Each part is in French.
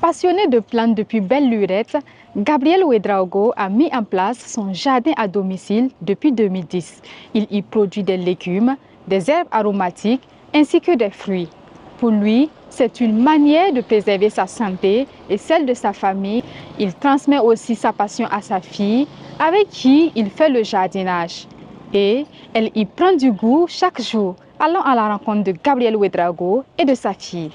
Passionné de plantes depuis belle lurette, Gabriel Ouédraogo a mis en place son jardin à domicile depuis 2010. Il y produit des légumes, des herbes aromatiques ainsi que des fruits. Pour lui, c'est une manière de préserver sa santé et celle de sa famille. Il transmet aussi sa passion à sa fille, avec qui il fait le jardinage. Et elle y prend du goût chaque jour. Allons à la rencontre de Gabriel Ouédraogo et de sa fille.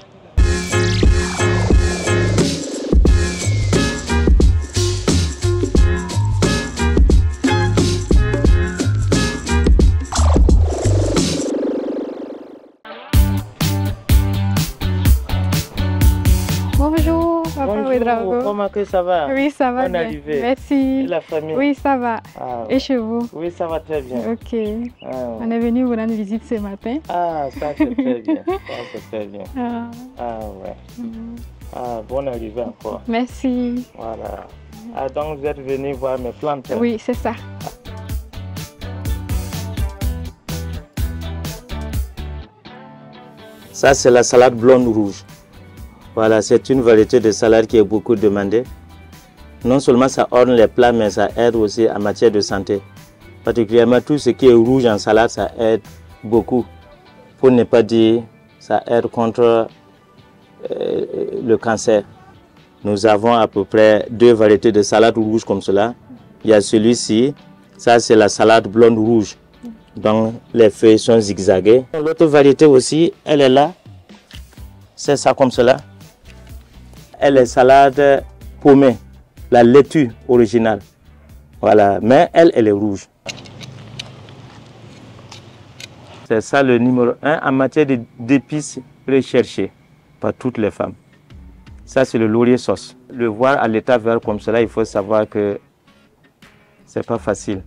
Bonjour, papa Ouédraogo. Comment que ça va? Oui, ça va bien. Arrivé. Merci. Et la famille? Oui, ça va. Ah, Et chez vous? oui, ça va très bien. Ok. Ah, On est venu vous rendre visite ce matin. ah, ça c'est très bien. Ça c'est très bien. Ah, Ah ouais. Ah, bonne arrivée encore. merci. Voilà. Ah, donc vous êtes venu voir mes plantes? Oui, c'est ça. Ça c'est la salade blonde rouge. Voilà, c'est une variété de salade qui est beaucoup demandée. Non seulement ça orne les plats, mais ça aide aussi en matière de santé. Particulièrement tout ce qui est rouge en salade, ça aide beaucoup. Pour ne pas dire, ça aide contre le cancer. Nous avons à peu près 2 variétés de salade rouge comme cela. Il y a celui-ci, ça c'est la salade blonde rouge. Donc les feuilles sont zigzaguées. L'autre variété aussi, elle est là. C'est ça comme cela. Elle est salade paumée, la laitue originale. Voilà, mais elle est rouge. C'est ça le numéro 1 en matière d'épices recherchées par toutes les femmes. Ça, c'est le laurier sauce. Le voir à l'état vert comme cela, il faut savoir que c'est pas facile.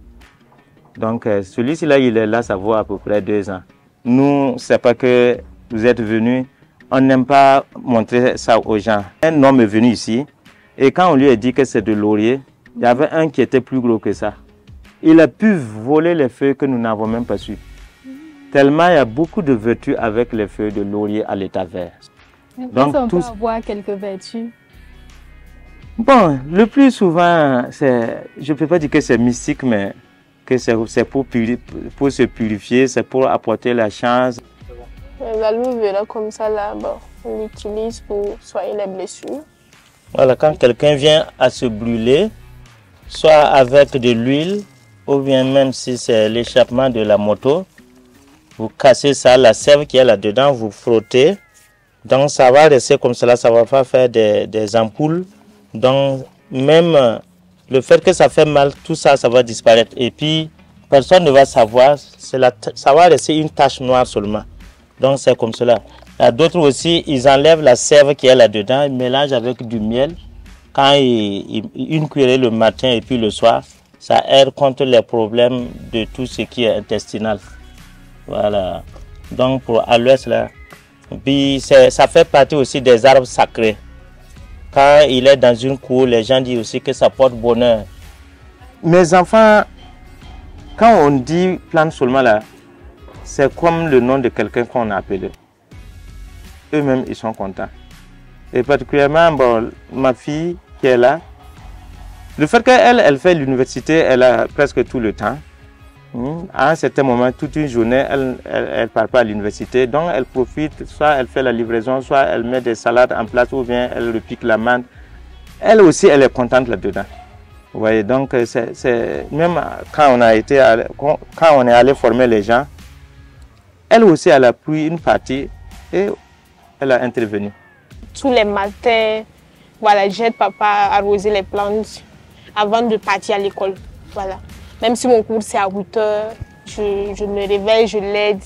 Donc, celui-ci là, il est là, ça vaut à peu près 2 ans. Nous, c'est pas que vous êtes venus, on n'aime pas montrer ça aux gens. Un homme est venu ici, et quand on lui a dit que c'est de laurier, il y avait un qui était plus gros que ça. Il a pu voler les feuilles que nous n'avons même pas su. Tellement il y a beaucoup de vertus avec les feuilles de laurier à l'état vert. Donc, on peut avoir quelques vertus. Bon, le plus souvent, je ne peux pas dire que c'est mystique, mais que c'est pour se purifier, c'est pour apporter la chance. L'aloe vera comme ça, là, bon, on l'utilise pour soigner les blessures. Voilà, quand quelqu'un vient à se brûler, soit avec de l'huile, ou bien même si c'est l'échappement de la moto, vous cassez ça, la sève qui est là-dedans, vous frottez. Donc ça va rester comme cela, ça ne va pas faire des ampoules. Donc même le fait que ça fait mal, tout ça, ça va disparaître. Et puis personne ne va savoir, ça va rester une tache noire seulement. Donc c'est comme cela. Il y a d'autres aussi, ils enlèvent la sève qui est là-dedans, ils mélangent avec du miel. Quand une cuillerée le matin et puis le soir, ça aide contre les problèmes de tout ce qui est intestinal. Voilà. Donc pour aloès là, puis ça fait partie aussi des arbres sacrés. Quand il est dans une cour, les gens disent aussi que ça porte bonheur. Mes enfants, quand on dit plante seulement là, c'est comme le nom de quelqu'un qu'on a appelé. Eux-mêmes, ils sont contents. Et particulièrement, bon, ma fille qui est là, le fait qu'elle fait l'université, elle a presque tout le temps. À un certain moment, toute une journée, elle ne part pas à l'université. Donc, elle profite, soit elle fait la livraison, soit elle met des salades en place, ou bien elle repique la menthe. Elle aussi, elle est contente là-dedans. Vous voyez, donc, même quand on est allé former les gens, elle aussi, elle a pris une partie et elle a intervenu. Tous les matins, voilà, j'aide papa à arroser les plantes avant de partir à l'école. Voilà. Même si mon cours c'est à 8 heures, je me réveille, je l'aide,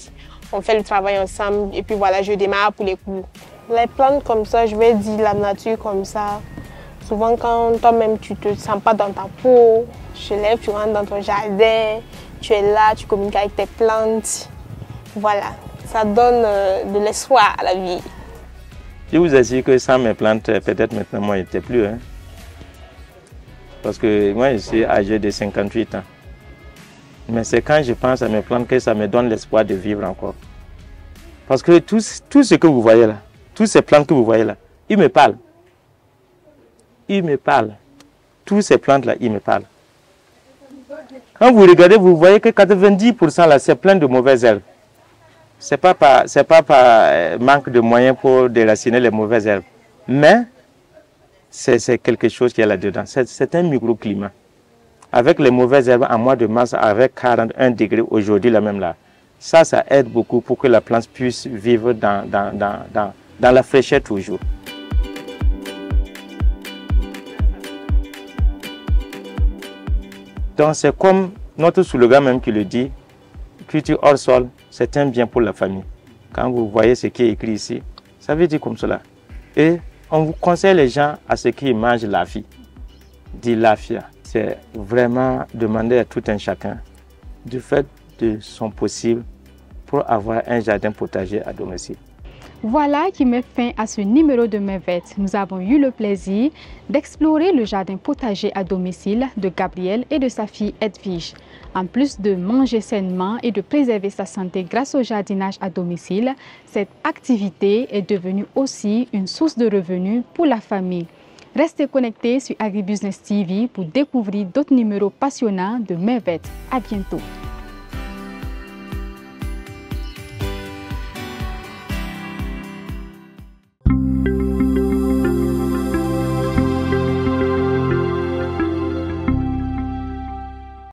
on fait le travail ensemble et puis voilà, je démarre pour les cours. Les plantes comme ça, je vais dire la nature comme ça. Souvent quand toi-même tu ne te sens pas dans ta peau, tu te lèves, tu rentres dans ton jardin, tu es là, tu communiques avec tes plantes. Voilà, ça donne de l'espoir à la vie. Je vous assure que sans mes plantes, peut-être maintenant moi je n'étais plus. Hein. Parce que moi je suis âgé de 58 ans. Mais c'est quand je pense à mes plantes que ça me donne l'espoir de vivre encore. Parce que tout ce que vous voyez là, toutes ces plantes que vous voyez là, ils me parlent. il me parle. Tous ces plantes-là, ils me parlent. Quand vous regardez, vous voyez que 90% là, c'est plein de mauvaises herbes. Ce n'est pas par manque de moyens pour déraciner les mauvaises herbes. Mais c'est quelque chose qui est là-dedans. C'est un microclimat. Avec les mauvaises herbes, en mois de mars, avec 41 degrés aujourd'hui, là même là, ça aide beaucoup pour que la plante puisse vivre dans la fraîcheur toujours. Donc c'est comme notre slogan même qui le dit, culture hors sol, c'est un bien pour la famille. Quand vous voyez ce qui est écrit ici, ça veut dire comme cela. Et on vous conseille les gens à ce qu'ils mangent la vie, dit lafia. C'est vraiment demander à tout un chacun de faire de son possible pour avoir un jardin potager à domicile. Voilà qui met fin à ce numéro de Main Verte. Nous avons eu le plaisir d'explorer le jardin potager à domicile de Gabriel et de sa fille Edwige. En plus de manger sainement et de préserver sa santé grâce au jardinage à domicile, cette activité est devenue aussi une source de revenus pour la famille. Restez connectés sur Agribusiness TV pour découvrir d'autres numéros passionnants de Main Verte. À bientôt.